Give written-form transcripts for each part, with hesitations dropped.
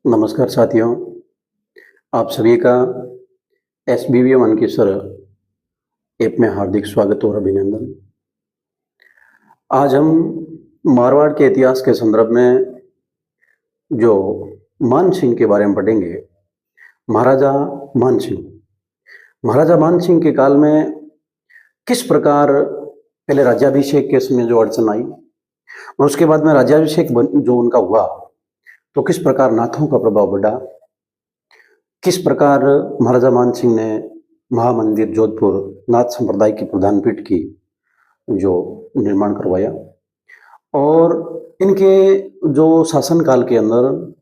नमस्कार साथियों, आप सभी का एसबीवी वन की सर ऐप में हार्दिक स्वागत और अभिनंदन। आज हम मारवाड़ के इतिहास के संदर्भ में जो मान सिंह के बारे में पढ़ेंगे। महाराजा मान सिंह। महाराजा मान सिंह के काल में किस प्रकार पहले राज्याभिषेक के समय जो अड़चन आई और उसके बाद में राज्याभिषेक जो उनका हुआ तो किस प्रकार नाथों का प्रभाव बढ़ा, किस प्रकार महाराजा मान सिंह ने महामंदिर जोधपुर नाथ संप्रदाय की प्रधान पीठ की जो निर्माण करवाया और इनके जो शासन काल के अंदर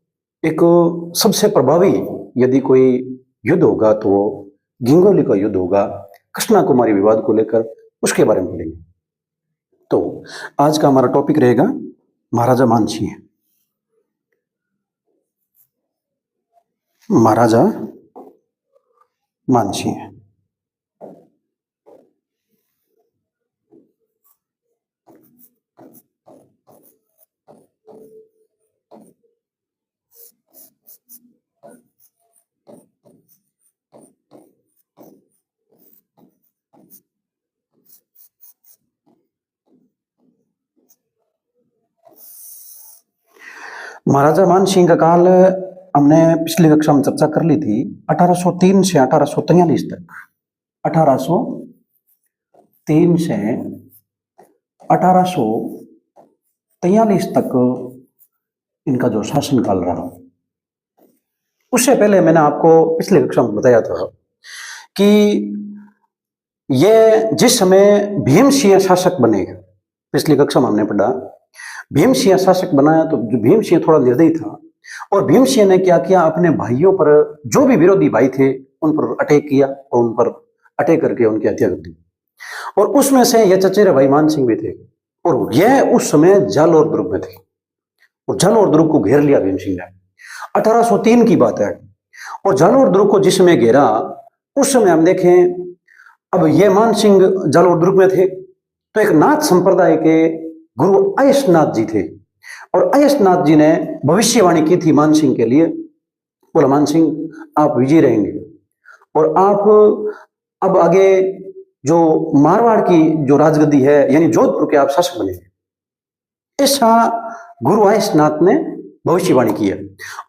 एक सबसे प्रभावी यदि कोई युद्ध होगा तो वो गिंगोली का युद्ध होगा, कृष्णा कुमारी विवाद को लेकर, उसके बारे में पढ़ेंगे। तो आज का हमारा टॉपिक रहेगा महाराजा मान सिंह। महाराजा मान सिंह महाराजा मान सिंह का काल हमने पिछली कक्षा में चर्चा कर ली थी। 1803 से 1843 तक, 1803 से 1843 तक इनका जो शासन काल रहा। उससे पहले मैंने आपको पिछली कक्षा में बताया था कि ये जिस समय भीम सिंह शासक बने, पिछली कक्षा में हमने पढ़ा भीम सिंह शासक बनाया तो भीम सिंह थोड़ा निर्दयी था और भीम सिंह ने क्या किया, अपने भाइयों पर जो भी विरोधी भाई थे उन पर अटैक किया और उन पर अटैक करके उनकी हत्या कर दी। और उसमें से ये चचेरे भाई मान सिंह भी थे और यह उस समय जल और दुर्ग में थे और जल और दुर्ग को घेर लिया भीम सिंह ने। 1803 की बात है और जल और दुर्ग को जिस समय घेरा उस समय हम देखें, अब ये मान सिंह जल और दुर्ग में थे तो एक नाथ संप्रदाय के गुरु अयशनाथ जी थे और अयशनाथ जी ने भविष्यवाणी की थी मान सिंह के लिए, बोला मान सिंह आप विजय रहेंगे और आप अब आगे जो मारवाड़ की जो राजगद्दी है यानी जोधपुर के आप शासक बनेंगे। ऐसा गुरु अयशनाथ ने भविष्यवाणी की है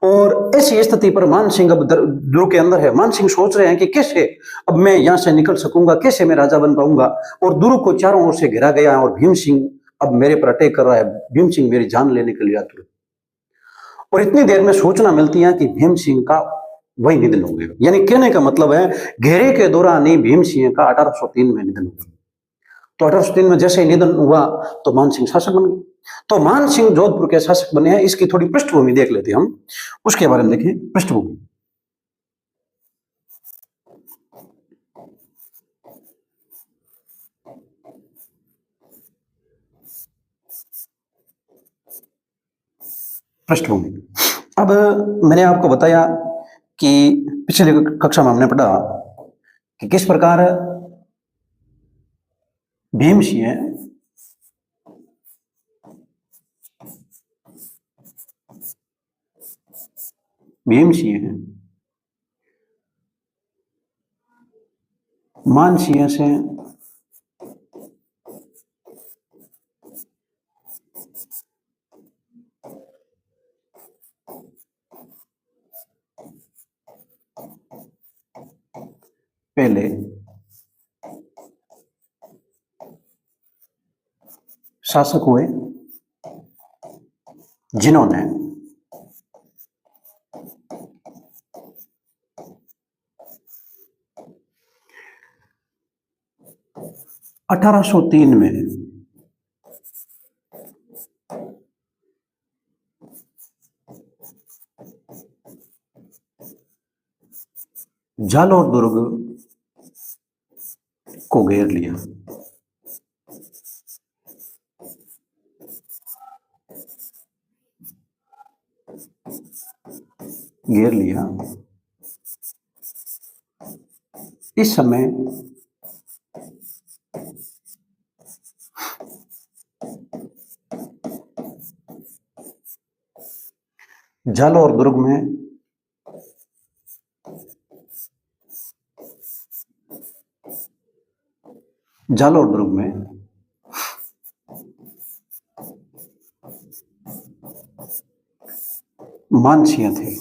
और ऐसी स्थिति पर मान सिंह अब दुर्ग के अंदर है। मान सिंह सोच रहे हैं कि कैसे अब मैं यहां से निकल सकूंगा, कैसे मैं राजा बन पाऊंगा और दुर्ग को चारों ओर से घेरा गया है और भीम सिंह अब मेरे पर अटैक कर रहा है, भीम सिंह मेरी जान लेने के लिए आतुर। और इतनी देर में सूचना मिलती है कि भीम सिंह का वही निधन हो गया। यानी कहने का मतलब है घेरे के दौरान ही भीम सिंह का 1803 में निधन हो गया। तो 1803 में जैसे ही निधन हुआ तो मान सिंह शासक बन गए। तो मान सिंह जोधपुर के शासक बने हैं। इसकी थोड़ी पृष्ठभूमि देख लेते हैं हम, उसके बारे में देखें पृष्ठभूमि। पृष्ठभूमि अब मैंने आपको बताया कि पिछले कक्षा में हमने पढ़ा कि किस प्रकार भीम सिंह मान सिंह से पहले शासक हुए जिन्होंने 1803 में जालौर दुर्ग को घेर लिया। इस समय जालौर दुर्ग में जालोर दुर्ग में मानसिंह थे।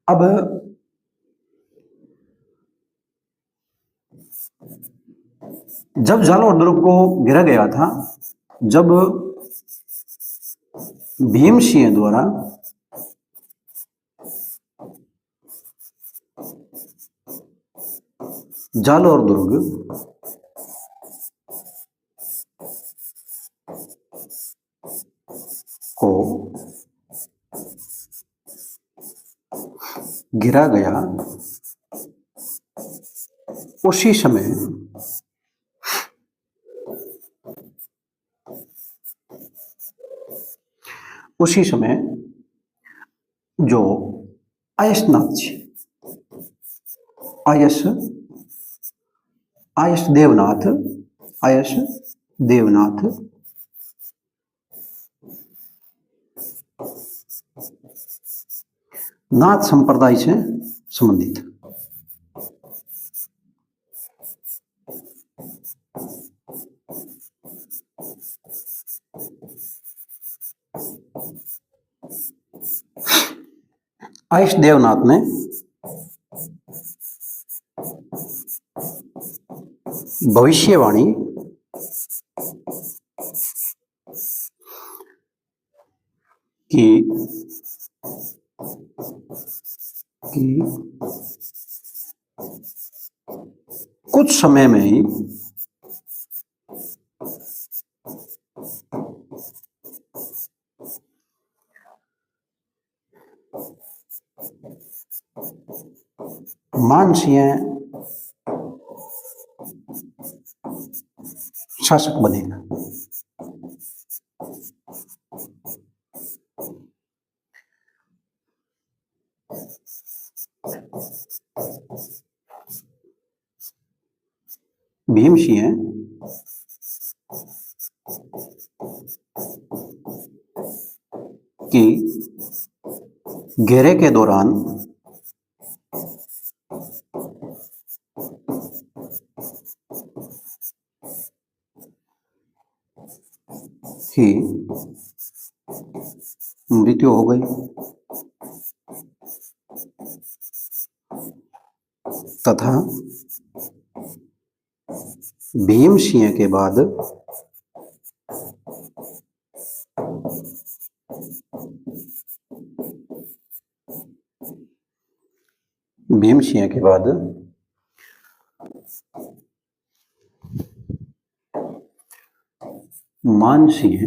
अब जब जालोर दुर्ग को गिरा गया था, जब भीम सिंह द्वारा जालोर दुर्ग को गिरा गया, उसी समय जो आयसनाथ जी, आयस देवनाथ नाथ संप्रदाय से संबंधित आयस देवनाथ ने भविष्यवाणी की कुछ समय में ही मानसिंह शासक बनेगा। भीम सिंह की घेरे के दौरान ही मृत्यु हो गई तथा भीम सिंह के बाद मानसिंह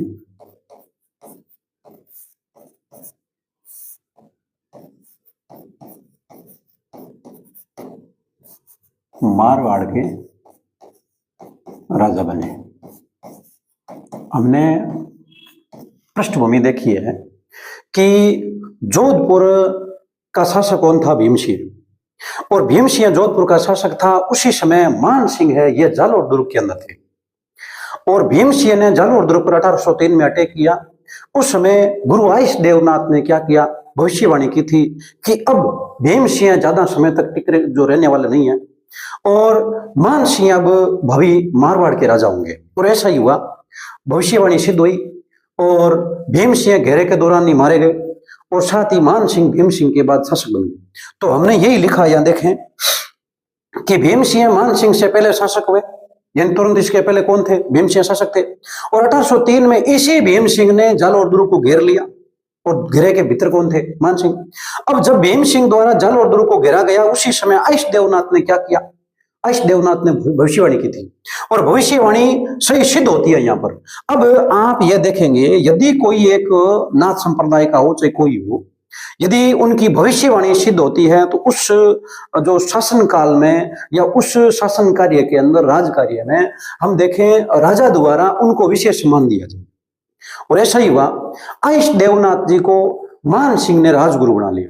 मारवाड़ के राजा बने। हमने पृष्ठभूमि देखी है कि जोधपुर का शासक कौन था? भीम सिंह। और भीम सिंह जोधपुर का शासक था। उसी समय मान सिंह है ये जालोर दुर्ग के अंदर थे और भीम सिंह ने जालोर दुर्ग पर 1803 में अटैक किया। उस समय गुरु आयस देवनाथ ने क्या किया? भविष्यवाणी की थी कि अब भीम सिंह ज्यादा समय तक टिके जो रहने वाले नहीं है और मान सिंह अब भावी मारवाड़ के राजा होंगे। और ऐसा ही हुआ, भविष्यवाणी सिद्ध हुई और भीम सिंह घेरे के दौरान ही मारे गए और साथ ही मान सिंह भीम सिंह के बाद शासक बन गए। तो हमने यही लिखा, यहां देखें कि भीम सिंह मान सिंह से पहले शासक हुए, यानी तुरंत इसके पहले कौन थे? भीम सिंह शासक थे। और 1803 में इसी भीम सिंह ने जालोर दुर्ग को घेर लिया और घेरे के भीतर कौन थे? मान सिंह। अब जब भीम सिंह द्वारा जालोर दुर्ग को घेरा गया, उसी समय आयस देवनाथ ने क्या किया? आयस देवनाथ ने भविष्यवाणी की थी और भविष्यवाणी सही सिद्ध होती है यहाँ पर। अब आप यह देखेंगे, यदि कोई एक नाथ संप्रदाय का हो चाहे कोई हो, यदि उनकी भविष्यवाणी सिद्ध होती है तो उस जो शासन काल में या उस शासन कार्य के अंदर, राज कार्य में हम देखें राजा द्वारा उनको विशेष सम्मान दिया जाए। और ऐसा ही हुआ, आयस देवनाथ जी को मान सिंह ने राजगुरु बना लिया।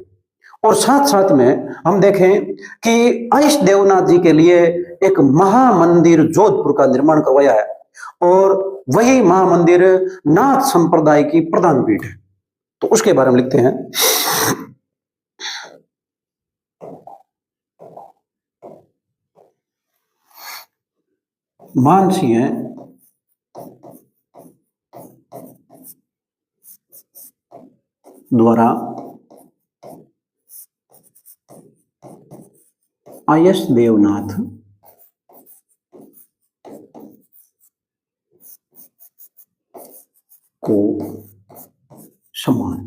और साथ साथ में हम देखें कि आयस देवनाथ जी के लिए एक महामंदिर जोधपुर का निर्माण करवाया है और वही महामंदिर नाथ संप्रदाय की प्रधान पीठ है। तो उसके बारे में लिखते हैं। मानसिंह द्वारा आईएस देवनाथ को सम्मान।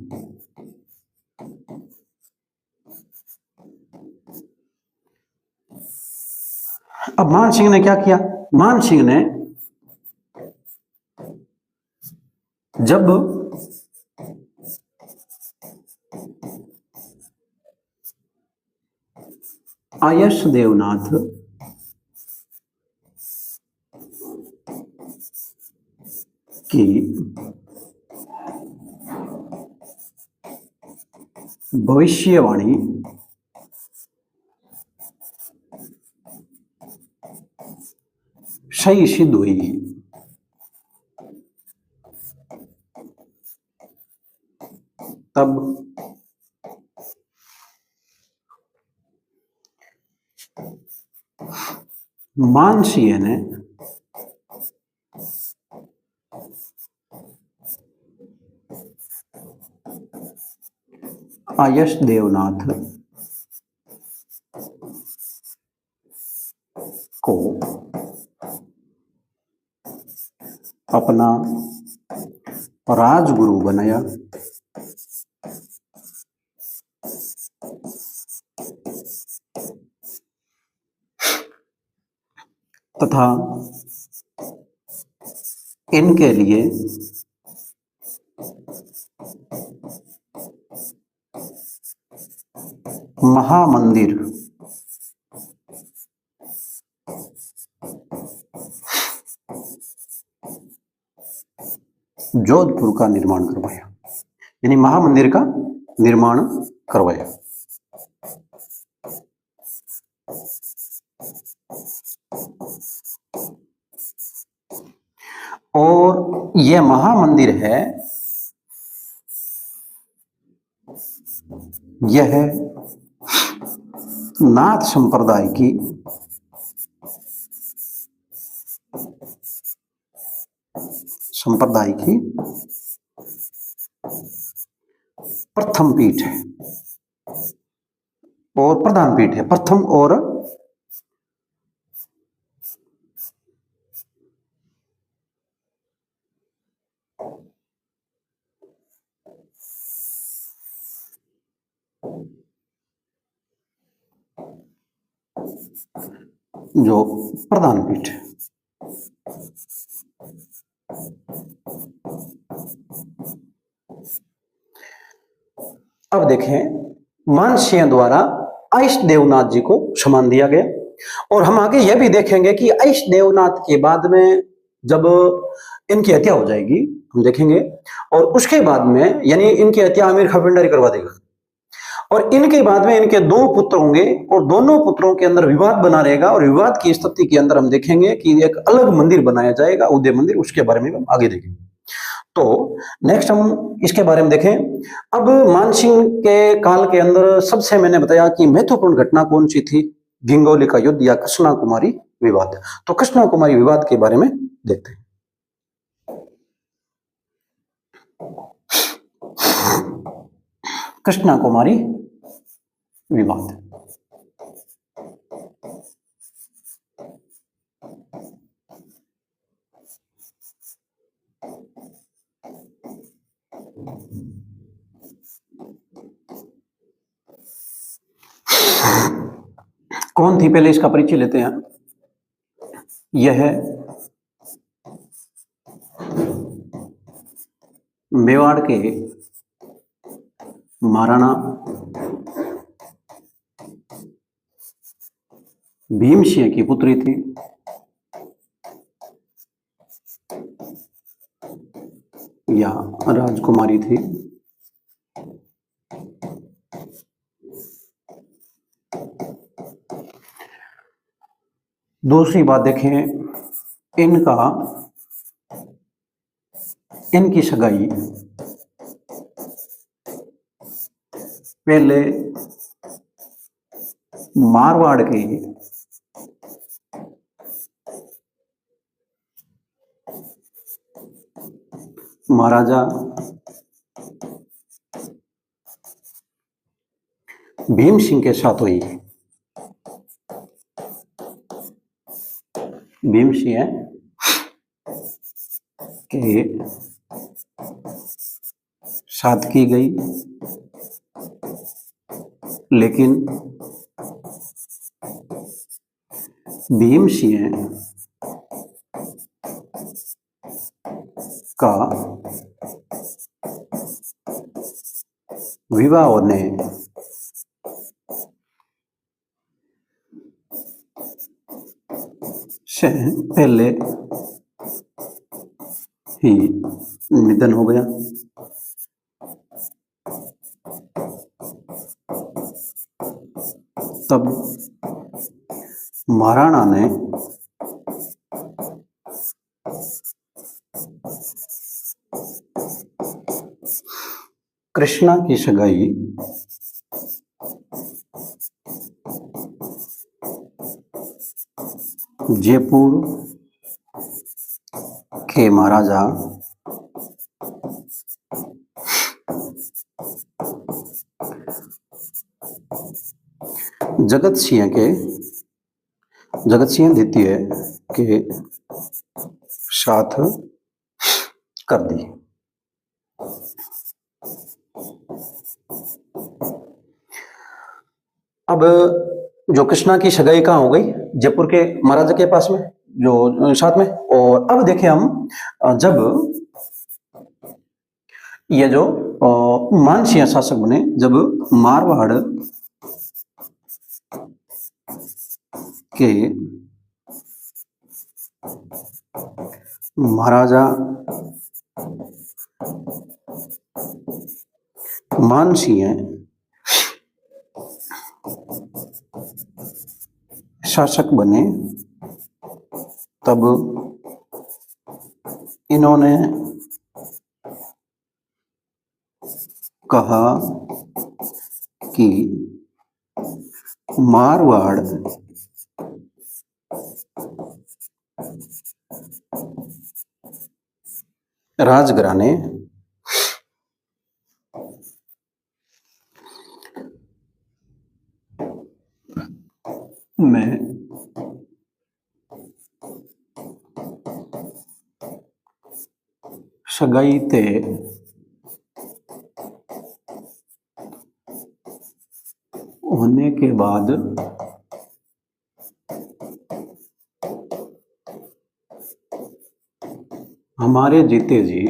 अब मान सिंह ने क्या किया? मान सिंह ने जब आईएस देवनाथ की भविष्यवाणी सही सिद्ध हुई, तब मानसिंह ने आईएस देवनाथ को अपना राजगुरु बनाया तथा इनके लिए महामंदिर जोधपुर का निर्माण करवाया, यानी महामंदिर का निर्माण करवाया। और यह महामंदिर है, यह नाथ संप्रदाय की प्रथम पीठ है और प्रधान पीठ है। प्रथम और जो प्रधान पीठ है। अब देखें, मानसिंह द्वारा आईएस देवनाथ जी को सम्मान दिया गया। और हम आगे यह भी देखेंगे कि आईएस देवनाथ के बाद में जब इनकी हत्या हो जाएगी, हम देखेंगे, और उसके बाद में यानी इनकी हत्या अमीर खां पिंडारी करवा देगा। और इनके बाद में इनके दो पुत्र होंगे और दोनों पुत्रों के अंदर विवाद बना रहेगा। और विवाद की स्थिति के अंदर हम देखेंगे कि एक अलग मंदिर बनाया जाएगा, उदय मंदिर। उसके बारे में हम आगे देखेंगे। तो नेक्स्ट हम इसके बारे में देखें। अब मानसिंह के काल के अंदर सबसे मैंने बताया कि महत्वपूर्ण घटना कौन सी थी? गिंगोली का युद्ध या कृष्णा कुमारी विवाद। तो कृष्णा कुमारी विवाद के बारे में देखते हैं। कृष्णा कुमारी विवाद। कौन थी? पहले इसका परिचय लेते हैं। यह मेवाड़ के महाराणा भीम सिंह की पुत्री थी। या राजकुमारी थी। दूसरी बात देखें, इनकी सगाई पहले मारवाड़ के महाराजा भीम सिंह के साथ हुई। भीम सिंह के साथ की गई, लेकिन भीम सिंह का विवाह होने से पहले ही निधन हो गया। तब महाराणा ने कृष्णा की सगाई जयपुर के महाराजा जगत सिंह द्वितीय के साथ कर दी। अब जो कृष्णा की सगाई कहाँ हो गई? जयपुर के महाराजा के पास में, जो साथ में। और अब देखिए हम, जब ये जो मानसिंह शासक बने, जब मारवाड़ के महाराजा मानसिंह शासक बने, तब इन्होंने कहा कि मारवाड़ राजघराने में सगाई ते होने के बाद हमारे जीते जी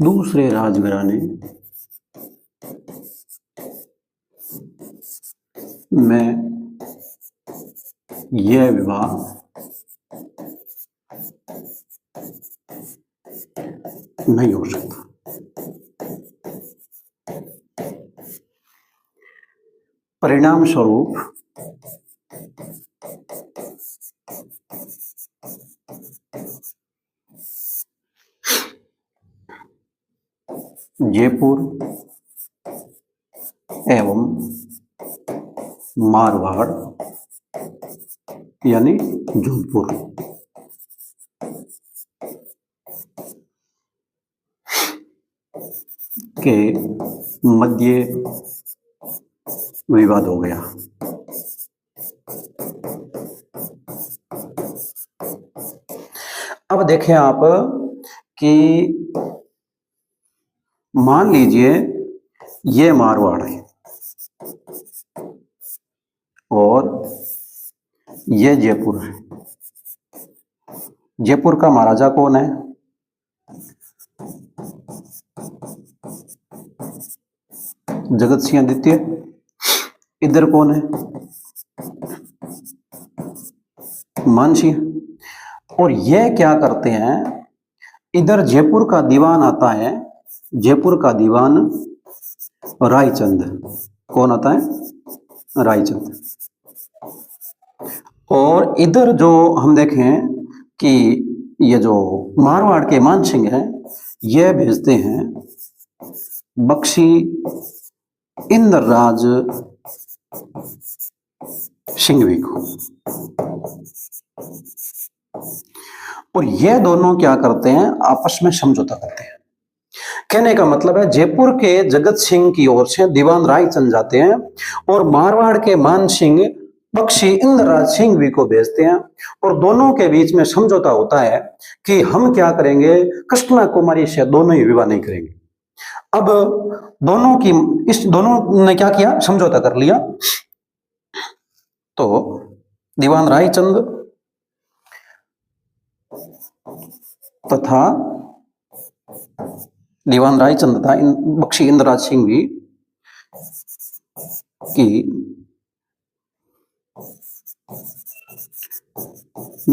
दूसरे राजघराने में यह विवाह नहीं हो सकता। परिणाम स्वरूप जयपुर एवं मारवाड़ यानी जोधपुर के मध्य विवाद हो गया। अब देखें आप कि मान लीजिए ये मारवाड़ है और ये जयपुर है। जयपुर का महाराजा कौन है? जगत सिंह द्वितीय। इधर कौन है? मानसिंह। और ये क्या करते हैं, इधर जयपुर का दीवान आता है, जयपुर का दीवान रायचंद। कौन आता है? रायचंद। और इधर जो हम देखें कि ये जो मारवाड़ के मानसिंह हैं, ये भेजते हैं बख्शी इंद्रराज सिंघवी को। और ये दोनों क्या करते हैं, आपस में समझौता करते हैं। कहने का मतलब है जयपुर के जगत सिंह की ओर से दीवान रायचंद जाते हैं और मारवाड़ के मान सिंह बख्शी इंद्रराज सिंघवी को भेजते हैं, और दोनों के बीच में समझौता होता है कि हम क्या करेंगे, कृष्णा कुमारी से दोनों ही विवाह नहीं करेंगे। अब दोनों ने क्या किया, समझौता कर लिया। तो दीवान रायचंद तथा बख्शी इंद्रराज सिंघवी की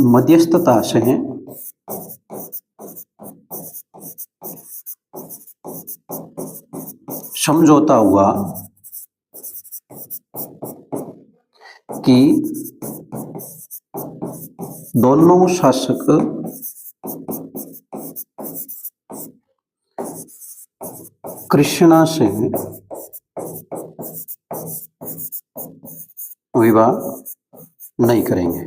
मध्यस्थता से समझौता हुआ कि दोनों शासक कृष्णा से विवाह नहीं करेंगे।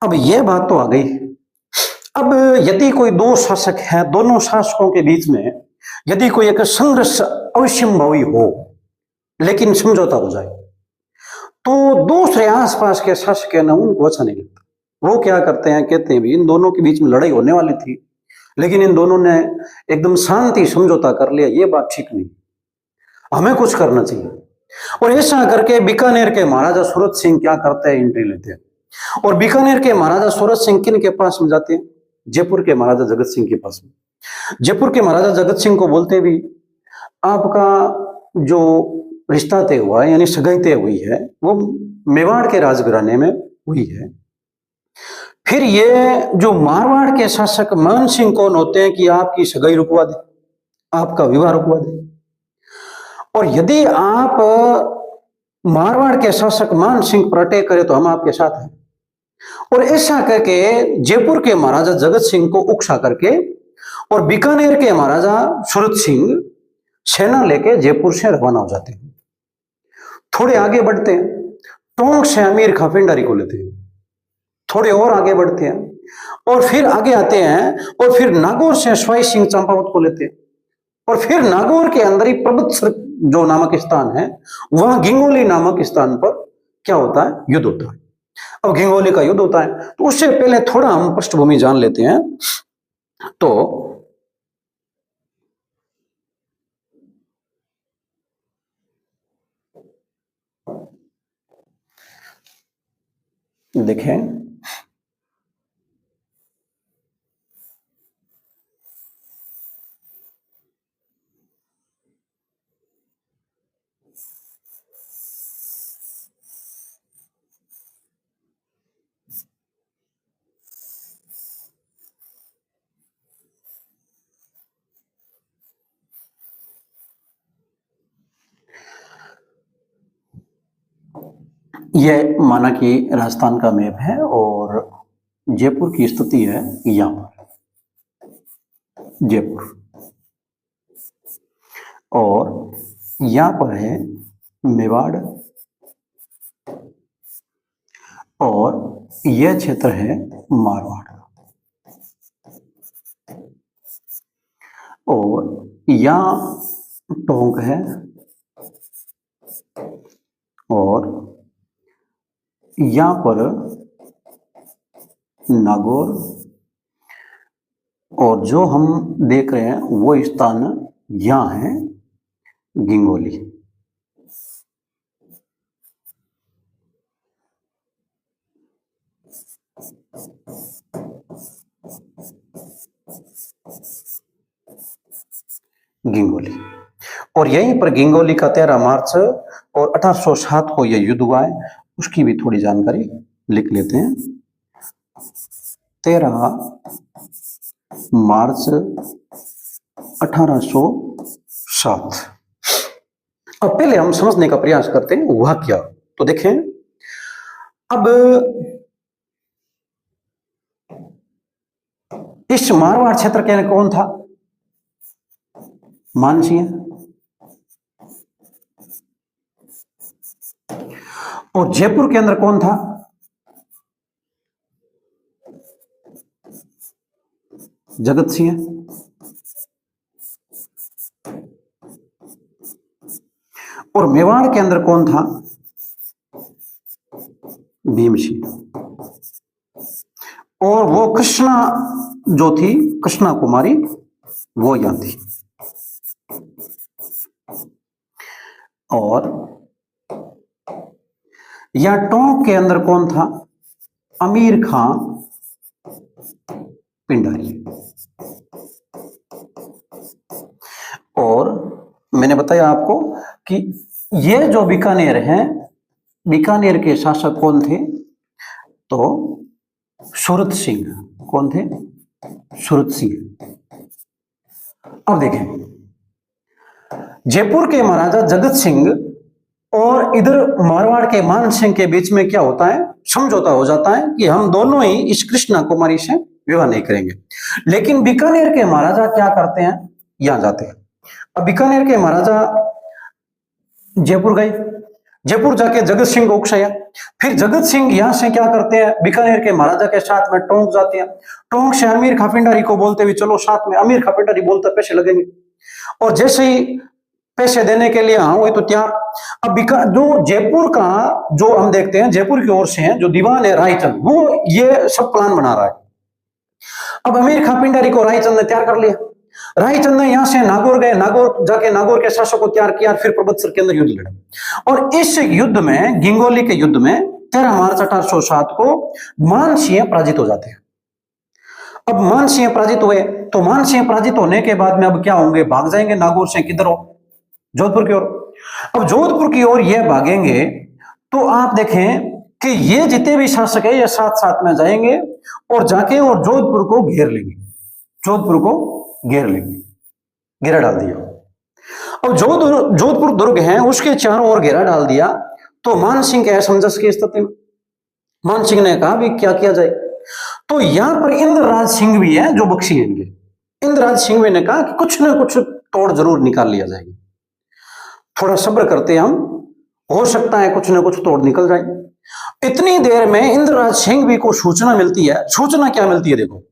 अब यह बात तो आ गई। अब यदि कोई दो शासक है, दोनों शासकों के बीच में यदि कोई एक संघर्ष अवश्यंभावी हो, लेकिन समझौता हो जाए, तो दूसरे आसपास के शासक है ना, उनको अच्छा नहीं लगता। वो क्या करते हैं, कहते हैं भी इन दोनों के बीच में लड़ाई होने वाली थी, लेकिन इन दोनों ने एकदम शांति समझौता कर लिया, ये बात ठीक नहीं, हमें कुछ करना चाहिए। और ऐसा करके बीकानेर के महाराजा सूरत सिंह क्या करते हैं, एंट्री लेते हैं। और बीकानेर के महाराजा सूरत सिंह किन के पास में जाते हैं, जयपुर के महाराजा जगत सिंह के पास में। जयपुर के महाराजा जगत सिंह को बोलते भी, आपका जो रिश्ता तय हुआ है, यानी सगाई तय हुई है, वो मेवाड़ के राजघराने में हुई है। फिर ये जो मारवाड़ के शासक मान सिंह कौन होते हैं कि आपकी सगाई रुकवा दे, आपका विवाह रुकवा दे। और यदि आप मारवाड़ के शासक मान सिंह पर अटैक करें तो हम आपके साथ हैं। और ऐसा करके जयपुर के महाराजा जगत सिंह को उकसा करके और बीकानेर के महाराजा सूरत सिंह सेना लेके जयपुर से रवाना हो जाते हैं। थोड़े आगे बढ़ते हैं, टोंक से अमीर खां पिंडारी को लेते हैं। थोड़े और आगे बढ़ते हैं और फिर आगे आते हैं और फिर नागौर से स्वाई सिंह चंपावत को लेते हैं। और फिर नागौर के अंदर ही प्रबत्सर जो नामक स्थान है, वहां गिंगोली नामक स्थान पर क्या होता है, युद्ध होता है। अब गिंगोली का युद्ध होता है, तो उससे पहले थोड़ा हम पृष्ठभूमि जान लेते हैं। तो देखें, यह माना कि राजस्थान का मैप है और जयपुर की स्थिति है यहां पर, जयपुर, और यहां पर है मेवाड़, और यह क्षेत्र है मारवाड़, और यहां टोंक है, और यहां पर नागौर, और जो हम देख रहे हैं वो स्थान यहां है गिंगोली। गिंगोली, और यहीं पर गिंगोली का 13 मार्च और 1807 को यह युद्ध हुआ है, उसकी भी थोड़ी जानकारी लिख लेते हैं। 13 मार्च 1807। अब पहले हम समझने का प्रयास करते हैं हुआ क्या। तो देखें, अब इस मारवाड़ क्षेत्र के कौन था, मानसिंह, और जयपुर के अंदर कौन था? जगत सिंह। और मेवाड़ के अंदर कौन था? भीम सिंह। और वो कृष्णा जो थी, कृष्णा कुमारी, वो यहां थी। और या टोंक के अंदर कौन था? अमीर खां पिंडारी। और मैंने बताया आपको कि ये जो बीकानेर हैं, बीकानेर के शासक कौन थे? तो सूरत सिंह। कौन थे? सूरत सिंह। अब देखें, जयपुर के महाराजा जगत सिंह और इधर मारवाड़ के मान सिंह के बीच में क्या होता है? समझौता हो जाता है कि हम दोनों ही इस कृष्णा कुमारी से विवाह नहीं करेंगे। लेकिन बीकानेर के महाराजा क्या करते हैं? यहां जाते हैं। अब बीकानेर के महाराजा जयपुर गए, जयपुर जाके जगत सिंह को उकसाया। फिर जगत सिंह यहां से क्या करते हैं? बीकानेर के महाराजा के साथ में टोंक जाते हैं। टोंक से अमीर खां पिंडारी को बोलते हुए चलो साथ में। अमीर खां पिंडारी बोलता पैसे लगेंगे, और जैसे ही पैसे देने के लिए हाँ हुए तो तैयार। अब जो जयपुर का जो हम देखते हैं, जयपुर की ओर से है जो दीवान है रायचंद, वो ये सब प्लान बना रहा है। अब अमीर खां पिंडारी को रायचंद ने तैयार कर लिया। रायचंद ने यहां से नागौर गए, नागौर जाके नागौर के शासक को तैयार किया, फिर परबतसर के अंदर युद्ध लड़ा। और इस युद्ध में, गिंगोली के युद्ध में 13 मार्च 1807 को मानसिंह पराजित हो जाते हैं। अब मानसिंह पराजित हुए तो मानसिंह पराजित होने के बाद में अब क्या होंगे? भाग जाएंगे नागौर से किधर हो? जोधपुर की ओर। अब जोधपुर की ओर ये भागेंगे तो आप देखें कि ये जितने भी शासक है ये साथ साथ में जाएंगे और जाके और जोधपुर को घेर लेंगे। जोधपुर को घेर लेंगे, घेरा डाल दिया। अब जोधपुर दुर्ग है उसके चारों ओर घेरा डाल दिया। तो मानसिंह के असमंजस की स्थिति में मानसिंह ने कहा भी क्या किया जाए? तो यहां पर इंद्रराज सिंह भी है जो बख्शी है इनके। इंद्रराज सिंह ने कहा कि कुछ ना कुछ तोड़ जरूर निकाल लिया जाएगा, थोड़ा सब्र करते हम, हो सकता है कुछ ना कुछ तोड़ निकल जाए। इतनी देर में इंद्रराज सिंह भी को सूचना मिलती है। सूचना क्या मिलती है? देखो,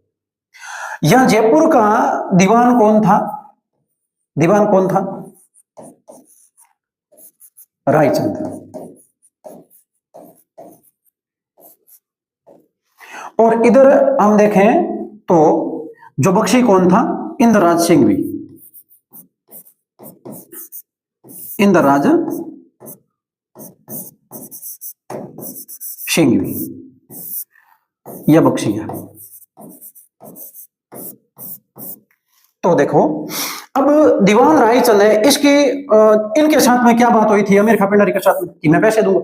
यहां जयपुर का दीवान कौन था? दीवान कौन था? रायचंद। और इधर हम देखें तो जो बख्शी कौन था? इंद्रराज सिंह भी। इंद्रराज सिंह भी, यह बख्शी है। तो देखो, अब दीवान रायचंद है, इसकी इनके साथ में क्या बात हुई थी अमीर खां पिंडारी के साथ में कि मैं पैसे दूंगा।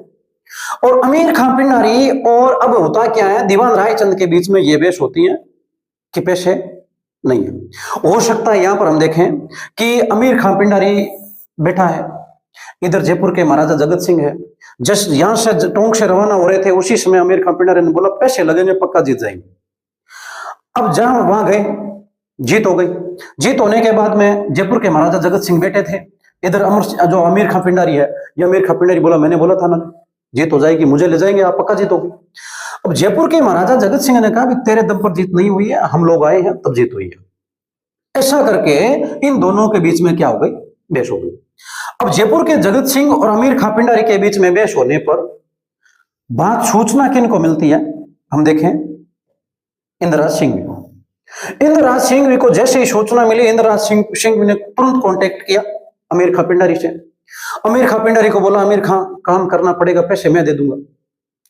और अमीर खां पिंडारी और अब होता क्या है, दीवान रायचंद के बीच में ये बहस होती है कि पैसे नहीं है। हो सकता है यहां पर हम देखें कि अमीर खां पिंडारी बैठा है, इधर जयपुर के महाराजा जगत सिंह है। जस्ट यहां से टोंक से रवाना हो रहे थे, उसी समय अमीर खां पिंडारी ने बोला पैसे लगेंगे, पक्का जीत जाएंगे। अब जहां वहां गए, जीत हो गई। जीत होने के बाद में जयपुर के महाराजा जगत सिंह बैठे थे, इधर जो अमीर खां पिंडारी है, ये अमीर खां पिंडारी बोला मैंने बोला था ना जीत हो जाएगी, मुझे ले जाएंगे आप, पक्का जीत होगी। अब जयपुर के महाराजा जगत सिंह ने कहा तेरे दम पर जीत नहीं हुई है, हम लोग आए हैं तब जीत हुई है। ऐसा करके इन दोनों के बीच में क्या हो गई? बहस हो गई। अब जयपुर के जगत सिंह और अमीर खां पिंडारी के बीच में बहस होने पर बात सूचना किन को मिलती है? हम देखें इंद्रराज सिंह को। इंद्रराज सिंह को जैसे ही सूचना मिली, इंद्रराज सिंह ने तुरंत कांटेक्ट किया अमीर खां पिंडारी से। अमीर खां पिंडारी को बोला अमीर खां काम करना पड़ेगा, पैसे मैं दे दूंगा।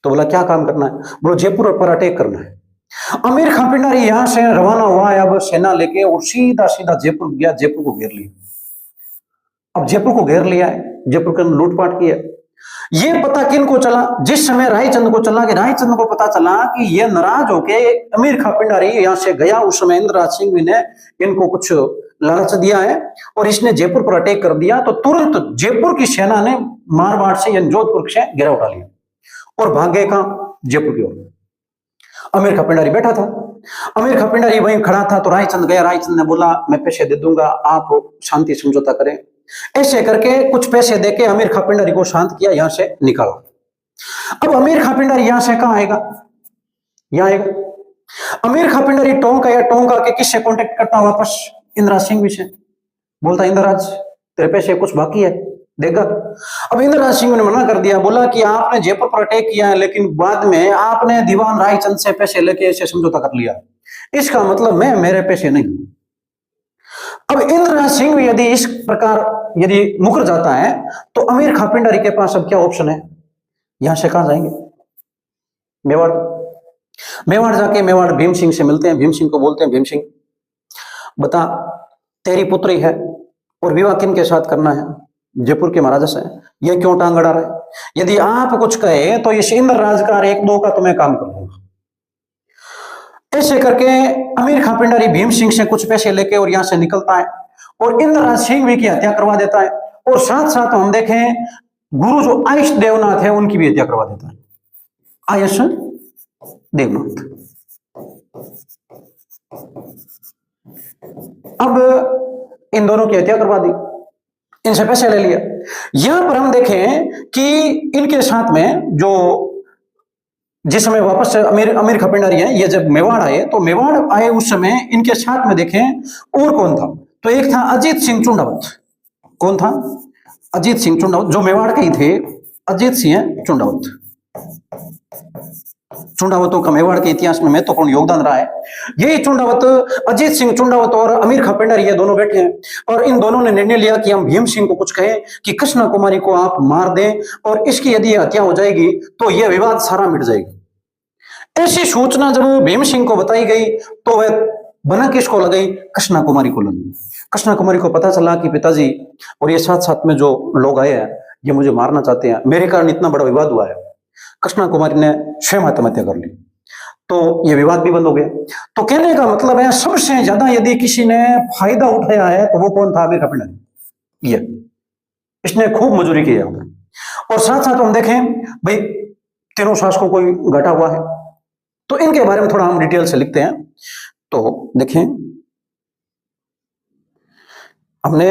तो बोला क्या काम करना है? बोलो जयपुर पर अटैक करना है। अमीर खां पिंडारी यहां से रवाना हुआ है अब सेना लेके और सीधा सीधा जयपुर गया, जयपुर को घेर लिया। अब जयपुर को घेर लिया है, जयपुर के अंदर लूटपाट किया। ये पता किन को चला? जिस समय रायचंद को चला, कि रायचंद को पता चला कि ये नाराज होके अमीर खां पिंडारी यहां से गया, उस समय इंद्रराज सिंह ने इनको कुछ लालच दिया है और इसने जयपुर पर अटैक कर दिया। तो तुरंत जयपुर की सेना ने मारवाड़ से यानी जोधपुर से घेरा उठा लिया और भाग गए कहां? जयपुर की ओर। अमीर खां पिंडारी बैठा था, अमीर खां पिंडारी वहीं खड़ा था। तो रायचंद गया, रायचंद ने बोला मैं पैसे दे दूंगा, आप शांति समझौता करें। ऐसे करके कुछ पैसे देके अमीर खां पिंडारी को शांत किया, यहां से निकाला। अब अमीर खां पिंडारी यहां से कहां आएगा, यहां आएगा। अमीर खां पिंडारी टोंक आया, टोंक आके किससे कांटेक्ट करता वापस, इंदिरा सिंह से, बोलता इंदिराज तेरे पैसे कुछ बाकी है देगा। अब इंदिराज सिंह ने मना कर दिया, बोला कि आपने जयपुर पर अटैक किया है लेकिन बाद में आपने दीवान रायचंद से पैसे लेके ऐसे समझौता कर लिया, इसका मतलब मैं मेरे पैसे नहीं। अब इंदिराज सिंह यदि इस प्रकार यदि मुकर जाता है तो अमीर खां पिंडारी के पास अब क्या ऑप्शन है, यहां से कहां जाएंगे, मेवाड़। मेवाड़ जाके मेवाड़ भीम सिंह से मिलते हैं, भीम सिंह को बोलते हैं भीम सिंह बता तेरी पुत्री है और विवाह किन के साथ करना है, जयपुर के महाराजा से, ये क्यों टांग अड़ा रहा है, यदि आप कुछ कहे तो इस इंद्र राज का एक दो का तो मैं काम कर लूंगा। ऐसे करके अमीर खां पिंडारी भीम सिंह से कुछ पैसे लेके और यहां से निकलता है और इंद्रराज सिंह भी की हत्या करवा देता है और साथ साथ हम देखें गुरु जो आयुष देवनाथ है उनकी भी हत्या करवा देता है, आयुष देवनाथ। अब इन दोनों की हत्या करवा दी, इनसे पैसे ले लिया। यहां पर हम देखें कि इनके साथ में जो जिस समय वापस अमीर खां पिंडारी है, ये जब मेवाड़ आए तो मेवाड़ आए उस समय इनके साथ में देखें और कौन था, तो एक था अजीत सिंह चुंडावत। कौन था, अजीत सिंह चुंडावत, जो मेवाड़ के ही थे, अजीत सिंह चुंडावत। चुंडावतों का मेवाड़ के इतिहास में महत्वपूर्ण योगदान रहा है। यही चुंडावत, अजीत सिंह चुंडावत और अमीर खां पिंडारी ये दोनों बैठे हैं और इन दोनों ने निर्णय लिया कि हम भीम सिंह को कुछ कहें कि कृष्णा कुमारी को आप मार दें और इसकी यदि हत्या हो जाएगी तो यह विवाद सारा मिट जाएगा। ऐसी सूचना जब भीम सिंह को बताई गई तो वह बना किसको लगाई, कृष्णा कुमारी को लगी। कृष्णा कुमारी को पता चला कि पिताजी और ये साथ साथ में जो लोग आए हैं ये मुझे मारना चाहते हैं, मेरे कारण इतना बड़ा विवाद हुआ है। कृष्णा कुमारी ने स्वयं आत्महत्या कर ली, तो ये विवाद भी बंद हो गया। तो कहने का मतलब है सबसे ज्यादा यदि किसी ने फायदा उठाया है तो वो कौन था, अमीर खां पिंडारी। ये इसने खूब मजूरी की है। और साथ साथ हम देखें भाई तीनों शासकों को घटा हुआ है, तो इनके बारे में थोड़ा हम डिटेल से लिखते हैं। तो देखें हमने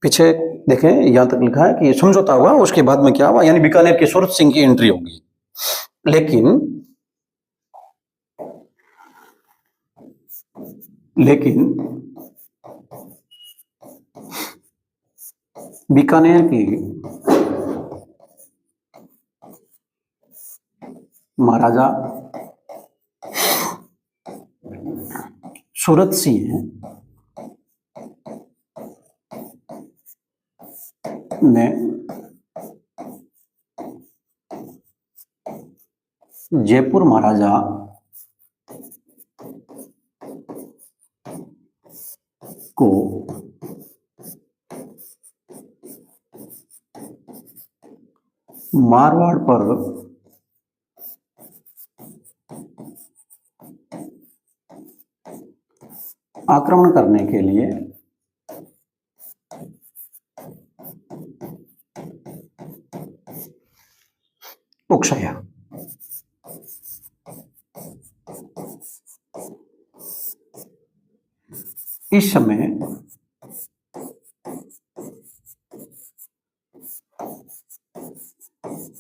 पीछे देखें यहां तक लिखा है कि समझौता हुआ, उसके बाद में क्या हुआ, यानी बीकानेर के सूरत सिंह की एंट्री होगी। लेकिन बीकानेर की महाराजा सूरत सिंह ने जयपुर महाराजा को मारवाड़ पर आक्रमण करने के लिए उकसाया। इस समय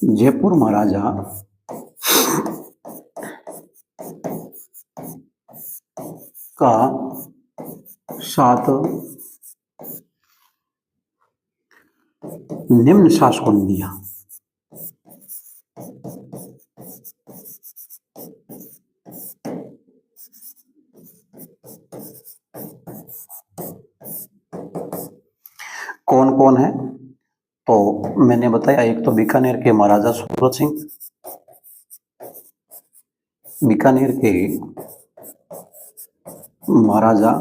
जयपुर महाराजा का साथ निम्न शासकों ने दिया। कौन कौन है, तो मैंने बताया एक तो बीकानेर के महाराजा सूरत सिंह, बीकानेर के महाराजा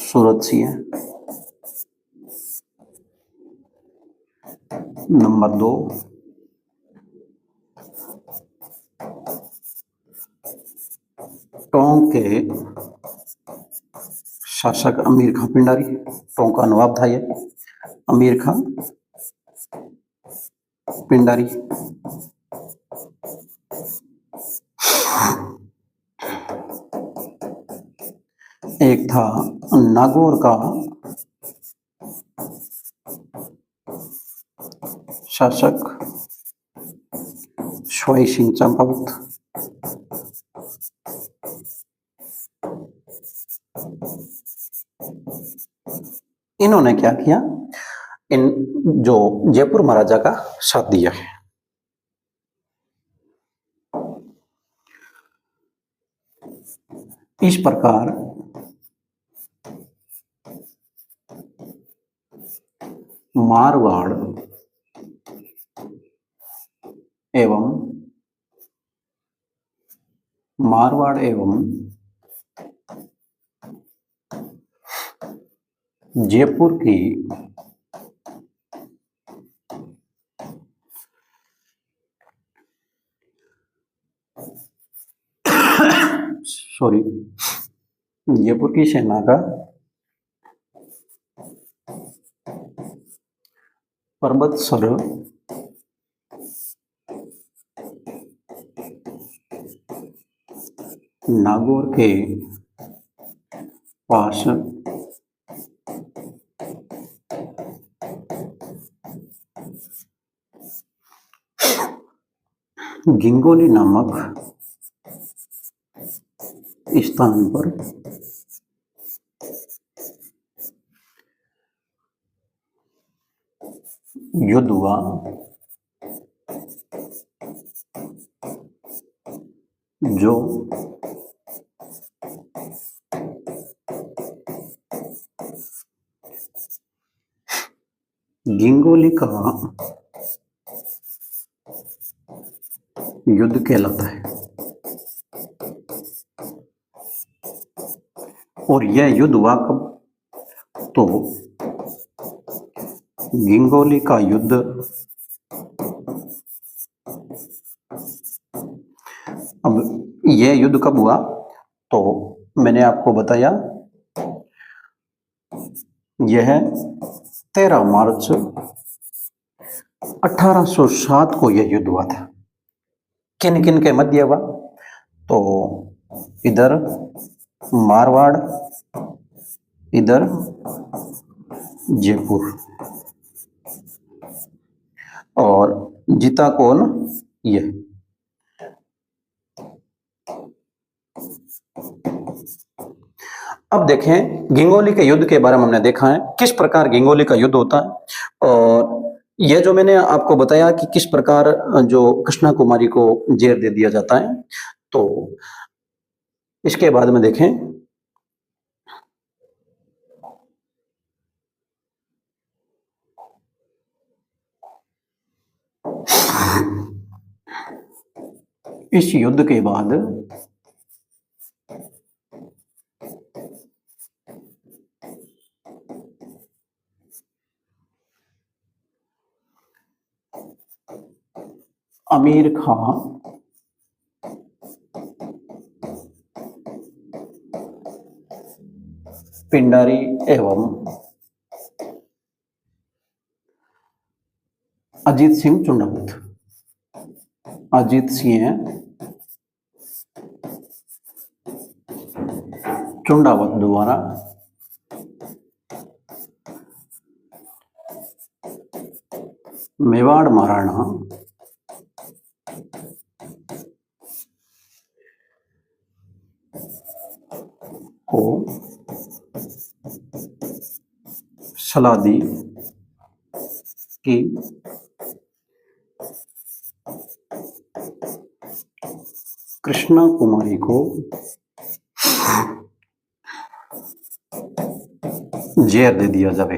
सूरत सिंह, नंबर 2 टोंक के शासक अमीर खां पिंडारी, टोंक का नवाब था ये अमीर खां पिंडारी। एक था नागौर का शासक शुआई सिंह चंपावत इन्होंने क्या किया, इन जो जयपुर महाराजा का साथ दिया है। इस प्रकार मारवाड़ एवं जयपुर की जयपुर की सेना का पर्वत सर नागौर के पास गिंगोली नामक स्थान पर युद्ध हुआ, जो गिंगोली का युद्ध कहलाता है। और यह युद्ध हुआ कब, तो गिंगोली का युद्ध अब यह युद्ध कब हुआ, तो मैंने आपको बताया यह 13 मार्च 1807 को यह युद्ध हुआ था। किन किन के मध्य हुआ, तो इधर मारवाड़, इधर जयपुर, और जीता कौन, यह। अब देखें गिंगोली के युद्ध के बारे में हमने देखा है किस प्रकार गिंगोली का युद्ध होता है, और यह जो मैंने आपको बताया कि किस प्रकार जो कृष्णा कुमारी को जेर दे दिया जाता है, तो इसके बाद में देखें इस युद्ध के बाद अमीर खां पिंडारी एवं अजीत सिंह चुंडावत द्वारा मेवाड़ महाराणा को सलाह दी कि कृष्णा कुमारी को जेर दे दिया जाए।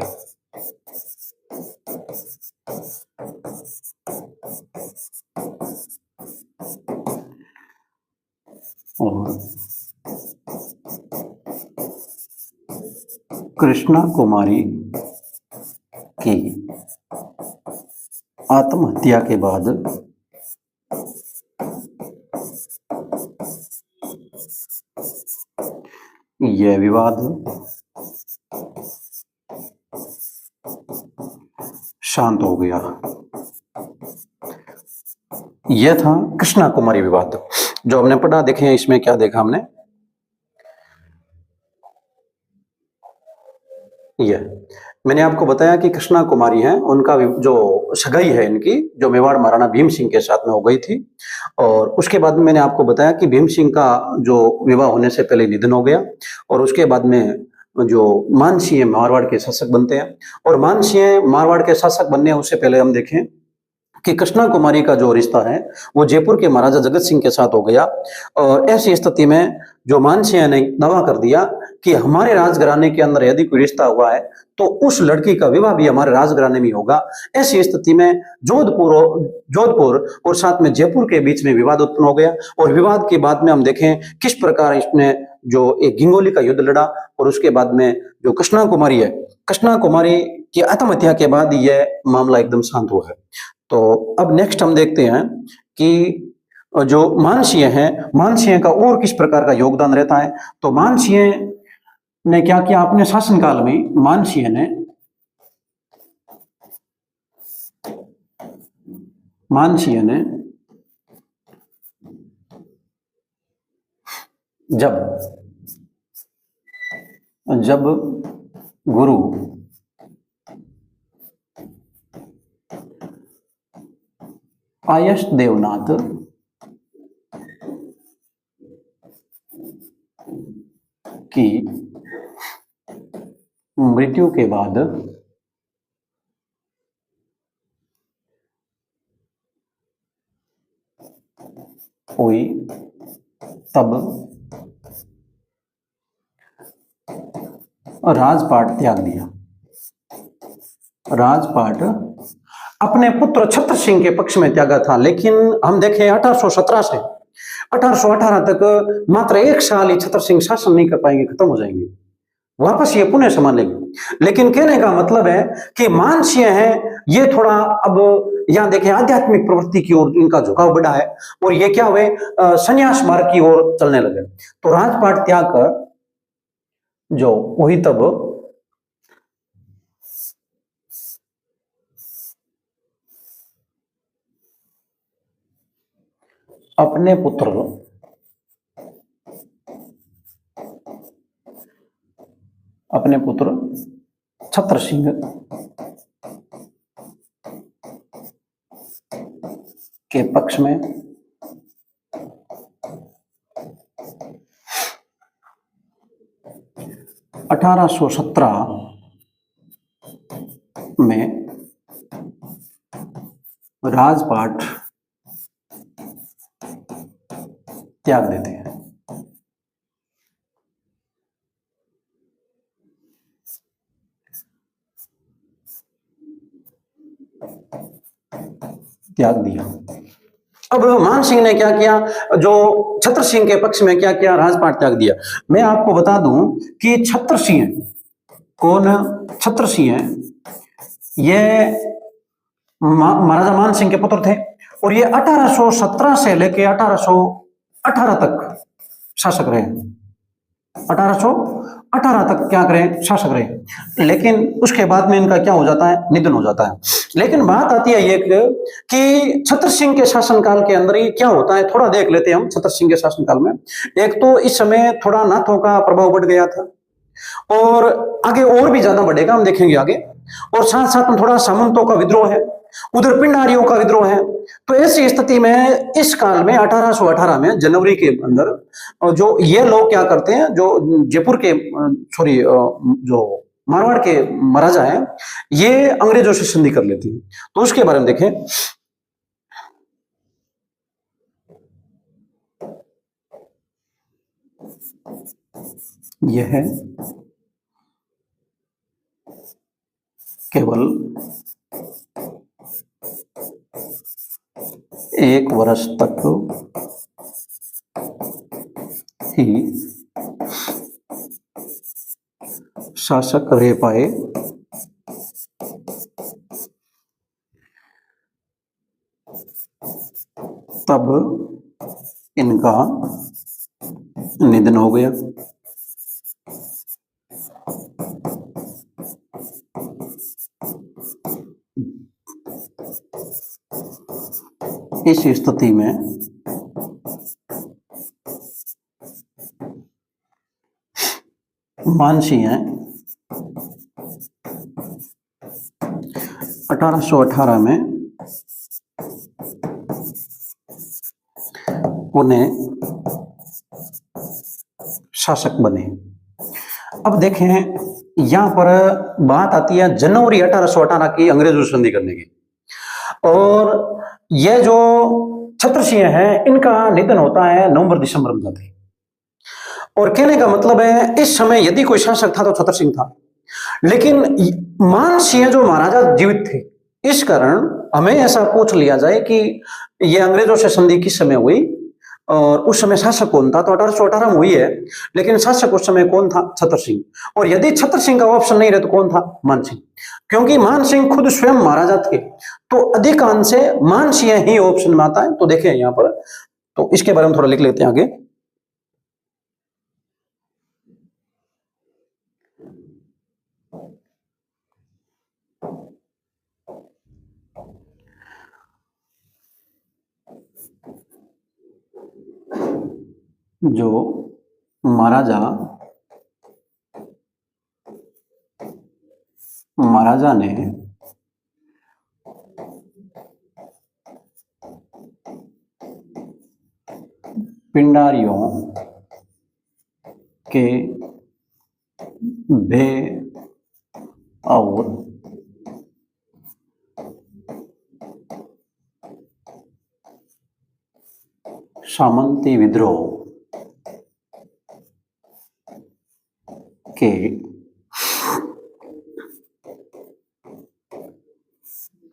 और कृष्णा कुमारी की आत्महत्या के बाद यह विवाद शांत हो गया। यह था कृष्णा कुमारी विवाद जो हमने पढ़ा। देखें इसमें क्या देखा हमने, यह मैंने आपको बताया कि कृष्णा कुमारी हैं, उनका जो सगाई है इनकी, जो मेवाड़ महाराणा भीम सिंह के साथ में हो गई थी। और उसके बाद में मैंने आपको बताया कि भीम सिंह का जो विवाह होने से पहले निधन हो गया, और उसके बाद में जो मानसिंह मारवाड़ के शासक बनते हैं। और मानसिंह मारवाड़ के शासक बनने उससे पहले हम देखें कि कृष्णा कुमारी का जो रिश्ता है वो जयपुर के महाराजा जगत सिंह के साथ हो गया। और ऐसी स्थिति में जो मानसिंह ने दावा कर दिया कि हमारे राजघराने के अंदर यदि कोई रिश्ता हुआ है तो उस लड़की का विवाह भी हमारे राजघराने में होगा। ऐसी स्थिति में जोधपुर और साथ में जयपुर के बीच में विवाद उत्पन्न हो गया। और विवाद के बाद में हम देखें किस प्रकार इसने जो एक गिंगोली का युद्ध लड़ा, और उसके बाद में जो कृष्णा कुमारी है, कृष्णा कुमारी की आत्महत्या के बाद यह मामला एकदम शांत हुआ है। तो अब नेक्स्ट हम देखते हैं कि जो मानसिंह है, मानसिंह का और किस प्रकार का योगदान रहता है। तो मानसिंह ने क्या किया अपने शासनकाल में, मानसिंह ने जब गुरु आयश देवनाथ की मृत्यु के बाद हुई, तब राजपाट त्याग दिया। राजपाट अपने पुत्र छत्र सिंह के पक्ष में त्यागा था, लेकिन हम देखें 1817 से 1818 तक मात्र 1 साल ही छत्र सिंह शासन नहीं कर पाएंगे, खत्म हो जाएंगे, वापस ये पुनः संभालेंगे। लेकिन कहने का मतलब है कि मानसिंह है ये थोड़ा अब यहां देखें आध्यात्मिक प्रवृत्ति की ओर इनका झुकाव बढ़ा है, और ये क्या हुए संन्यास मार्ग की ओर चलने लगे। तो राजपाट त्याग कर जो वही तब अपने पुत्र छत्र सिंह के पक्ष में 1817 में राजपाट त्याग देते हैं। त्याग दिया। अब मानसिंह ने क्या किया, जो छत्र सिंह के पक्ष में क्या किया, राजपाट त्याग दिया। मैं आपको बता दूं कि छत्र सिंह कौन, छत्र सिंह ये महाराजा मान सिंह के पुत्र थे, और ये 1817 से लेके 1818 तक शासक रहे। 1818 तक क्या करें, शासक रहे। लेकिन उसके बाद में इनका क्या हो जाता है, निधन हो जाता है। लेकिन बात आती है ये कि छत्र सिंह के शासनकाल के अंदर ही क्या होता है, थोड़ा देख लेते हैं हम छत्र सिंह के शासनकाल में। एक तो इस समय थोड़ा नाथों का प्रभाव बढ़ गया था, और आगे और भी ज्यादा बढ़ेगा, हम देखेंगे आगे। और साथ साथ में थोड़ा सामंतों का विद्रोह है, उधर पिंडारियों का विद्रोह है। तो ऐसी स्थिति में इस काल में 1818 में जनवरी के अंदर जो ये लोग क्या करते हैं, जो जयपुर के जो मारवाड़ के महाराजा हैं, ये अंग्रेजों से संधि कर लेती है। तो उसके बारे में देखें। यह है केवल 1 वर्ष तक ही शासक रह पाए, तब इनका निधन हो गया। इस स्थिति में मानसिंह 1818 में उन्हें शासक बने। अब देखें यहां पर बात आती है जनवरी 1818 की अंग्रेजों से संधि करने की, और यह जो छत्र सिंह है इनका निधन होता है नवंबर दिसंबर में जाते। और कहने का मतलब है इस समय यदि कोई शासक था तो छत्र सिंह था, लेकिन मान सिंह जो महाराजा जीवित थे, इस कारण हमें ऐसा पूछ लिया जाए कि यह अंग्रेजों से संधि किस समय हुई और उस समय शासक कौन था, तो 1818 में हुई है, लेकिन शासक उस समय कौन था? छत्र सिंह। और यदि छत्र सिंह का ऑप्शन नहीं रहे तो कौन था? मान सिंह। क्योंकि मान सिंह खुद स्वयं महाराजा थे, तो अधिकांश से मान सिंह ही ऑप्शन में आता है। तो देखें यहां पर, तो इसके बारे में थोड़ा लिख लेते हैं आगे। जो महाराजा ने पिंडारियों के भे और सामंती विद्रोह के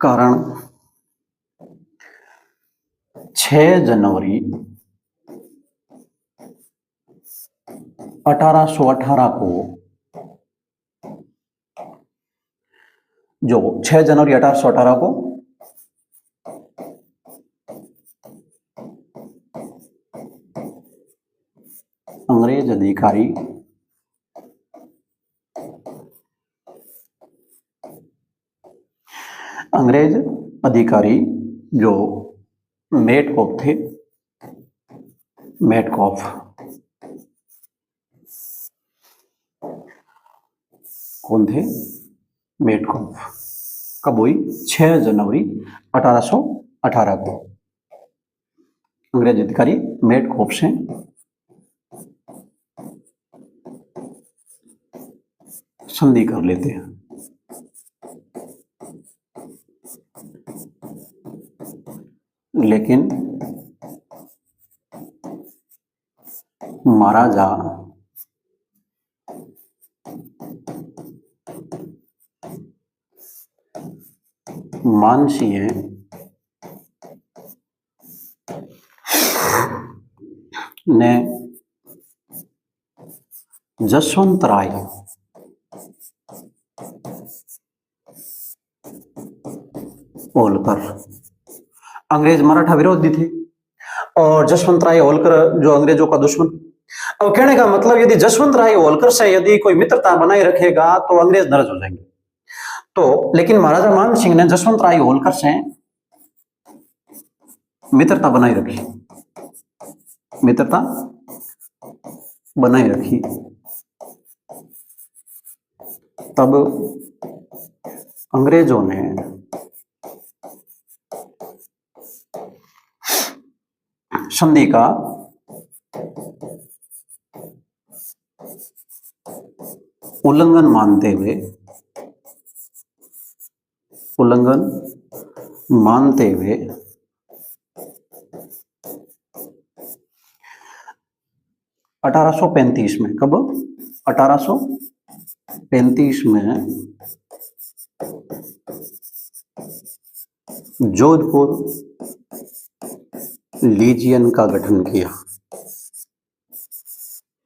कारण 6 जनवरी 1818 को, जो 6 जनवरी 1818 को अंग्रेज अधिकारी जो मेटकॉफ थे, मेटकॉफ कौन थे? मेटकॉफ। कब हुई? 6 जनवरी 1818 को अंग्रेज अधिकारी मेटकॉफ से संधि कर लेते हैं। लेकिन महाराजा मान सिंह ने जसवंत राय होलकर, अंग्रेज मराठा विरोधी थे, और जसवंत राय होलकर जो अंग्रेजों का दुश्मन। अब कहने का मतलब यदि जसवंत राय होलकर से यदि कोई मित्रता बनाए रखेगा तो अंग्रेज नाराज हो जाएंगे। तो लेकिन महाराजा मान सिंह ने जसवंत राय होलकर से मित्रता बनाए रखी, तब अंग्रेजों ने संधि का उल्लंघन मानते हुए 1835 में, कब? 1835 में जोधपुर लीजियन का गठन किया।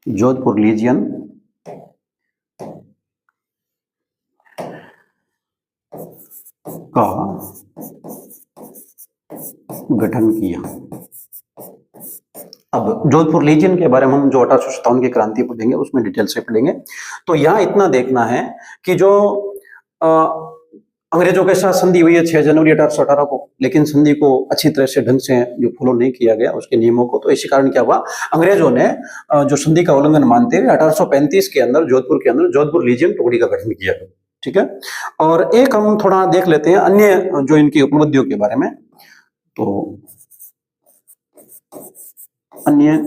जोधपुर लीजियन का गठन किया। अब जोधपुर लीजियन के बारे में हम जो 1857 की क्रांति पढ़ेंगे उसमें डिटेल से पढ़ेंगे। तो यहां इतना देखना है कि जो अंग्रेजों के साथ संधि हुई है 6 जनवरी 1818 को, लेकिन संधि को अच्छी तरह से ढंग से जो फॉलो नहीं किया गया उसके नियमों को, तो इसी कारण क्या हुआ, अंग्रेजों ने जो संधि का उल्लंघन मानते हुए 1835 के अंदर जोधपुर के अंदर जोधपुर लीजियन टुकड़ी का गठन किया। ठीक है। और एक हम थोड़ा देख लेते हैं अन्य जो इनकी उपलब्धियों के बारे में। तो अन्य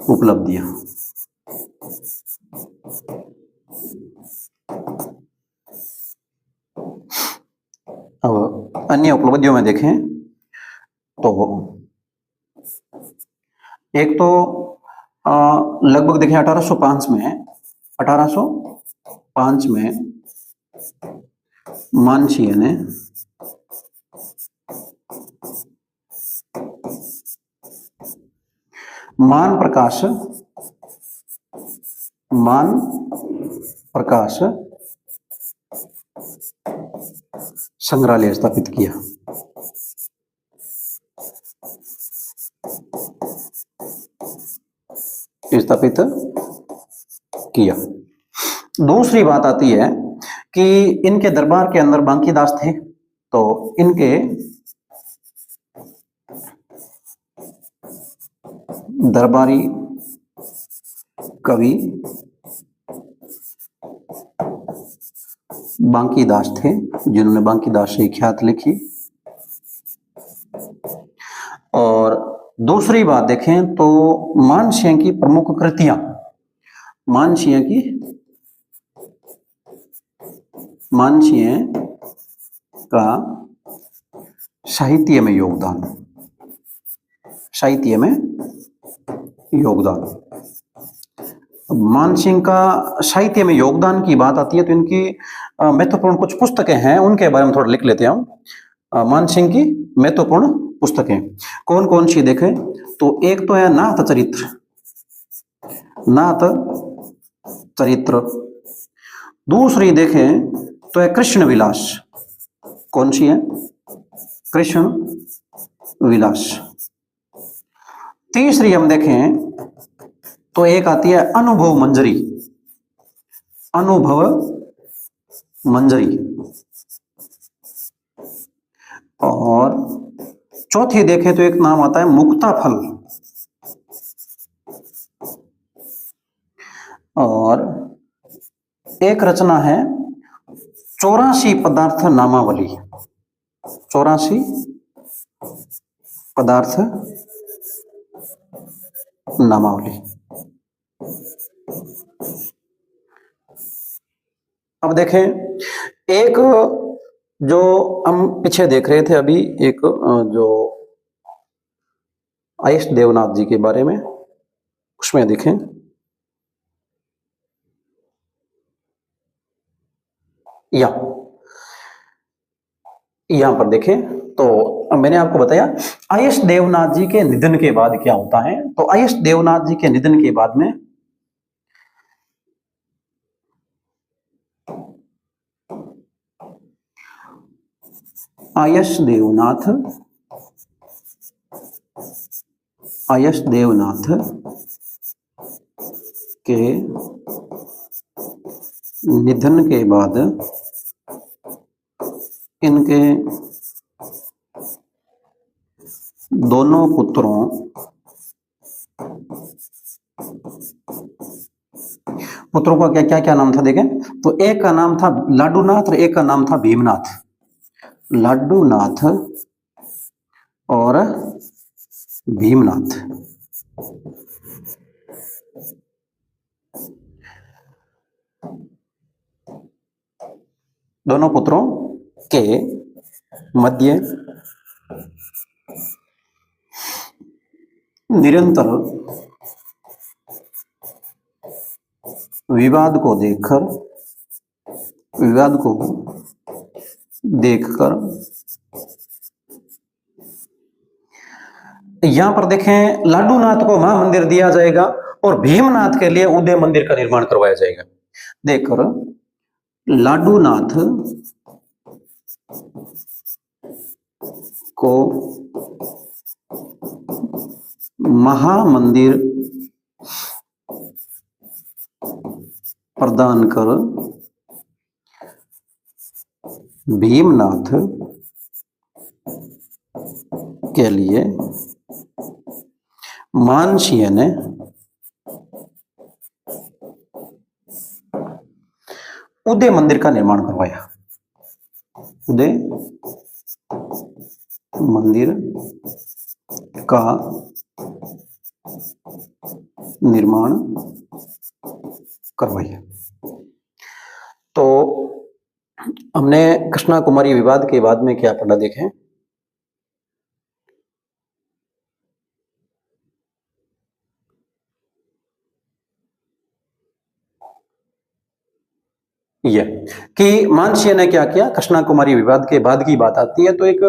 उपलब्धियां, अब अन्य उपलब्धियों में देखें तो एक तो लगभग देखें 1805 में मानशीय ने मान प्रकाश संग्रहालय स्थापित किया। दूसरी बात आती है कि इनके दरबार के अंदर बांकीदास थे, तो इनके दरबारी कवि बांकीदास थे, जिन्होंने बांकीदास से ख्यात लिखी। और दूसरी बात देखें तो मानसिंह की प्रमुख कृतियां, मानसिंह का साहित्य में योगदान, मानसिंह का साहित्य में योगदान की बात आती है तो इनकी महत्वपूर्ण कुछ पुस्तकें हैं, उनके बारे में थोड़ा लिख लेते हैं हम। मानसिंह की महत्वपूर्ण पुस्तकें कौन कौन सी देखें तो एक तो है नाथ चरित्र, दूसरी देखें तो है कृष्ण विलास। कौन सी है? कृष्ण विलास। तीसरी हम देखें तो एक आती है अनुभव मंजरी। और चौथी देखें तो एक नाम आता है मुक्ताफल। और एक रचना है 84 पदार्थ नामावली। 84 पदार्थ नामावली। अब देखें एक जो हम पीछे देख रहे थे अभी, एक जो आयश देवनाथ जी के बारे में, उसमें देखें यहां पर देखें तो मैंने आपको बताया आयश देवनाथ जी के निधन के बाद क्या होता है। तो आयश देवनाथ जी के निधन के बाद में आयश देवनाथ के निधन के बाद इनके दोनों पुत्रों का क्या नाम था देखें तो एक का नाम था लाडूनाथ और एक का नाम था भीमनाथ। लाडूनाथ और भीमनाथ। दोनों पुत्रों के मध्य निरंतर विवाद को देखकर यहां पर देखें लाडूनाथ को महामंदिर दिया जाएगा और भीमनाथ के लिए उदय मंदिर का निर्माण करवाया जाएगा। देखकर लाडूनाथ को महामंदिर प्रदान कर भीमनाथ के लिए मानसिंह ने उदय मंदिर का निर्माण करवाया। उदय मंदिर का निर्माण करवाया। तो हमने कृष्णा कुमारी विवाद के बाद में क्या पढ़ा देखें। ये कि मानसिंह ने क्या किया, कृष्णा कुमारी विवाद के बाद की बात आती है, तो एक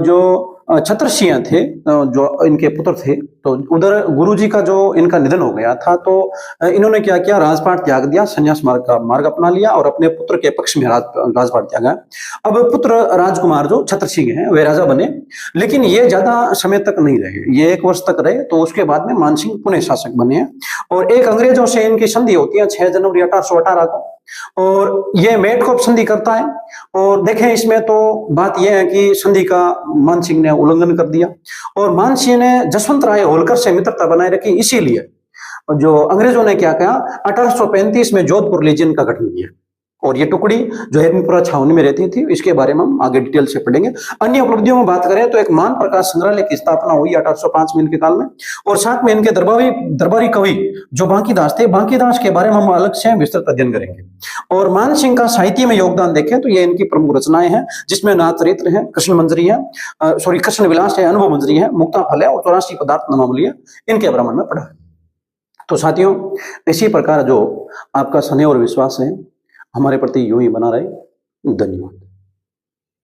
जो छत्रसिंह थे, जो इनके पुत्र थे, तो उधर गुरुजी का जो इनका निधन हो गया था, तो इन्होंने क्या किया, राजपाट त्याग दिया, संन्यास मार्ग का मार्ग अपना लिया और अपने पुत्र के पक्ष में राजपाट त्यागा। अब पुत्र राजकुमार जो छत्रसिंह हैं वे राजा बने, लेकिन ये ज्यादा समय तक नहीं रहे, ये 1 वर्ष तक रहे। तो उसके बाद में मानसिंह पुनः शासक बने हैं और एक अंग्रेजों से इनकी संधि होती है 6 जनवरी 1818 को, और ये मेटकोप संधि करता है। और देखें इसमें तो बात यह है कि संधि का मानसिंह ने उल्लंघन कर दिया और मानसिंह ने जसवंत राय होलकर से मित्रता बनाए रखी। इसीलिए जो अंग्रेजों ने क्या किया, 1835 में जोधपुर लीजियन का गठन किया और ये टुकड़ी जो हिरनपुरा छावनी में रहती थी, इसके बारे में हम आगे डिटेल से पढ़ेंगे। अन्य उपलब्धियों में बात करें तो एक मान प्रकाश संग्रहालय की स्थापना हुई 1805 में इनके काल में, और साथ में इनके दरबारी कवि जो बांकीदास थे, बांकीदास के बारे में हम अलग से विस्तृत अध्ययन करेंगे। और मानसिंह का साहित्य में योगदान देखें तो ये इनकी प्रमुख रचनाएं हैं, जिसमें नाथ चरित्र है, कृष्ण मंजरी है, कृष्ण विलास है, अनुभव मंजरी है, मुक्ता फल है और 84 पदार्थ नामावली है, इनके ब्राह्मण में पढ़ा। तो साथियों, इसी प्रकार जो आपका स्नेह और विश्वास है हमारे प्रति यूं ही बना रहे। धन्यवाद।